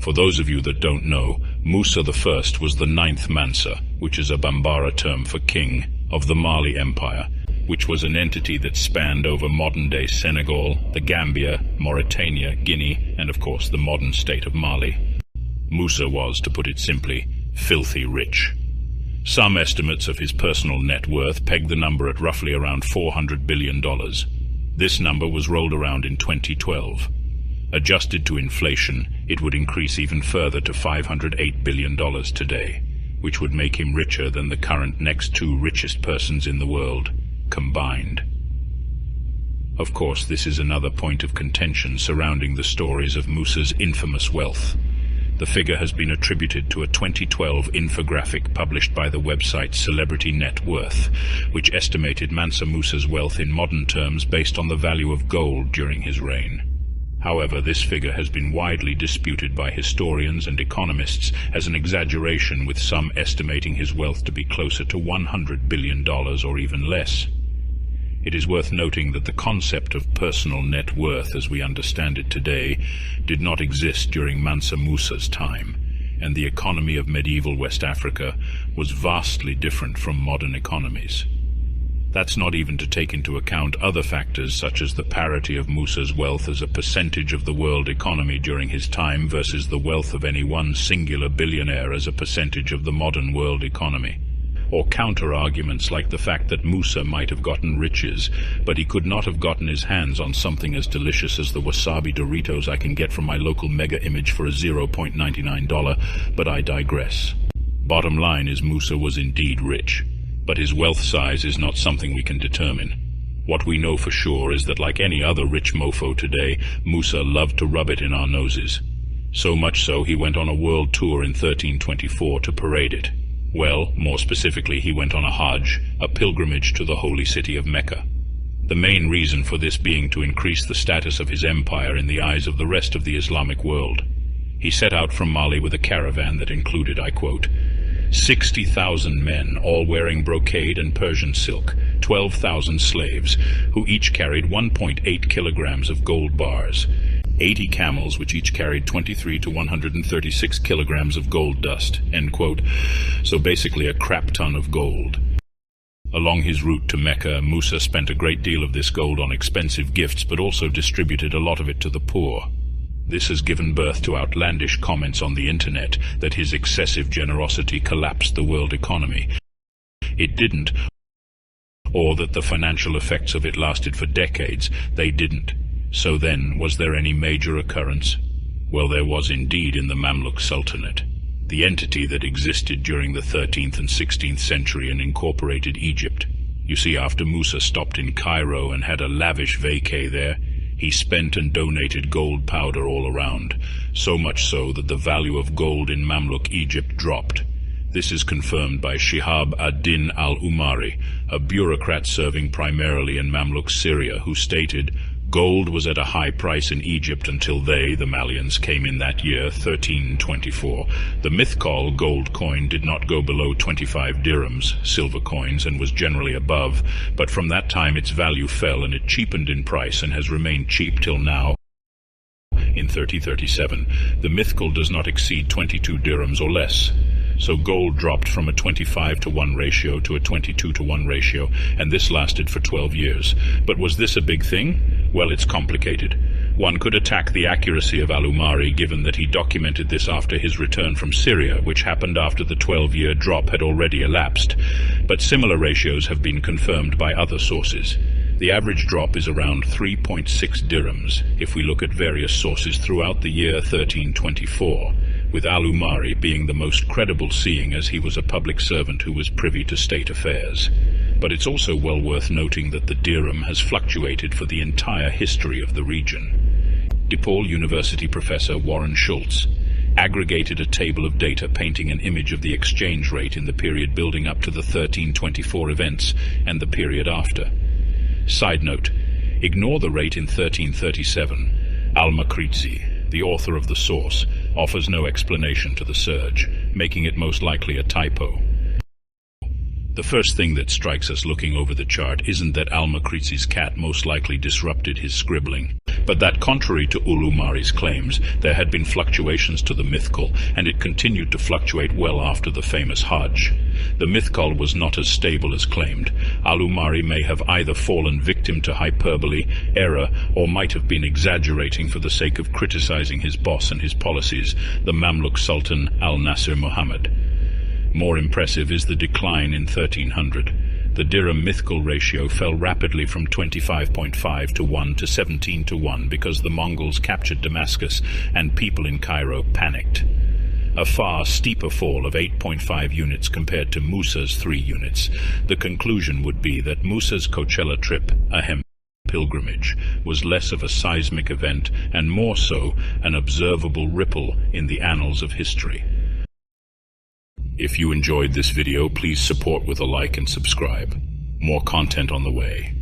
For those of you that don't know, Musa I was the 9th mansa, which is a Bambara term for king, of the Mali Empire, which was an entity that spanned over modern-day Senegal, the Gambia, Mauritania, Guinea, and of course the modern state of Mali. Musa was, to put it simply, filthy rich. Some estimates of his personal net worth peg the number at roughly around $400 billion. This number was rolled around in 2012. Adjusted to inflation, it would increase even further to $508 billion today, which would make him richer than the current next 2 richest persons in the world, combined. Of course, this is another point of contention surrounding the stories of Musa's infamous wealth. The figure has been attributed to a 2012 infographic published by the website Celebrity Net Worth, which estimated Mansa Musa's wealth in modern terms based on the value of gold during his reign. However, this figure has been widely disputed by historians and economists as an exaggeration, with some estimating his wealth to be closer to $100 billion or even less. It is worth noting that the concept of personal net worth as we understand it today did not exist during Mansa Musa's time, and the economy of medieval West Africa was vastly different from modern economies. That's not even to take into account other factors such as the parity of Musa's wealth as a percentage of the world economy during his time versus the wealth of any one singular billionaire as a percentage of the modern world economy. Or counter-arguments like the fact that Musa might have gotten riches, but he could not have gotten his hands on something as delicious as the wasabi Doritos I can get from my local Mega Image for a $0.99, but I digress. Bottom line is Musa was indeed rich, but his wealth size is not something we can determine. What we know for sure is that like any other rich mofo today, Musa loved to rub it in our noses. So much so he went on a world tour in 1324 to parade it. Well, more specifically, he went on a Hajj, a pilgrimage to the holy city of Mecca. The main reason for this being to increase the status of his empire in the eyes of the rest of the Islamic world. He set out from Mali with a caravan that included, I quote, 60,000 men, all wearing brocade and Persian silk, 12,000 slaves, who each carried 1.8 kilograms of gold bars, 80 camels, which each carried 23 to 136 kilograms of gold dust, end quote. So basically a crap ton of gold. Along his route to Mecca, Musa spent a great deal of this gold on expensive gifts, but also distributed a lot of it to the poor. This has given birth to outlandish comments on the internet that his excessive generosity collapsed the world economy. It didn't, or that the financial effects of it lasted for decades. They didn't. So then, was there any major occurrence? Well, there was indeed in the Mamluk Sultanate, the entity that existed during the 13th and 16th century and incorporated Egypt. You see, after Musa stopped in Cairo and had a lavish vacay there, he spent and donated gold powder all around, so much so that the value of gold in Mamluk Egypt dropped. This is confirmed by Shihab ad-Din al-Umari, a bureaucrat serving primarily in Mamluk Syria, who stated, "Gold was at a high price in Egypt until they, the Malians, came in that year, 1324. The Mythkal gold coin did not go below 25 dirhams, silver coins, and was generally above, but from that time its value fell and it cheapened in price and has remained cheap till now. In 3037, the Mythkal does not exceed 22 dirhams or less. So gold dropped from a 25-to-1 ratio to a 22-to-1 ratio, and this lasted for 12 years. But was this a big thing? Well, it's complicated. One could attack the accuracy of al-Umari, given that he documented this after his return from Syria, which happened after the 12-year drop had already elapsed. But similar ratios have been confirmed by other sources. The average drop is around 3.6 dirhams, if we look at various sources throughout the year 1324. With al-Umari being the most credible, seeing as he was a public servant who was privy to state affairs. But it's also well worth noting that the dirham has fluctuated for the entire history of the region. DePaul University professor Warren Schultz aggregated a table of data painting an image of the exchange rate in the period building up to the 1324 events and the period after. Side note, ignore the rate in 1337. Al-Makrizi, the author of the source, offers no explanation to the surge, making it most likely a typo. The first thing that strikes us looking over the chart isn't that Al-Makrizi's cat most likely disrupted his scribbling, but that contrary to Ulumari's claims, there had been fluctuations to the mythical, and it continued to fluctuate well after the famous Hajj. The mythical was not as stable as claimed. Ulumari may have either fallen victim to hyperbole, error, or might have been exaggerating for the sake of criticizing his boss and his policies, the Mamluk Sultan Al-Nasir Muhammad. More impressive is the decline in 1300. The dirham mythical ratio fell rapidly from 25.5 to 1 to 17 to 1 because the Mongols captured Damascus and people in Cairo panicked. A far steeper fall of 8.5 units compared to Musa's 3 units. The conclusion would be that Musa's Coachella trip, a pilgrimage, was less of a seismic event and more so an observable ripple in the annals of history. If you enjoyed this video, please support with a like and subscribe. More content on the way.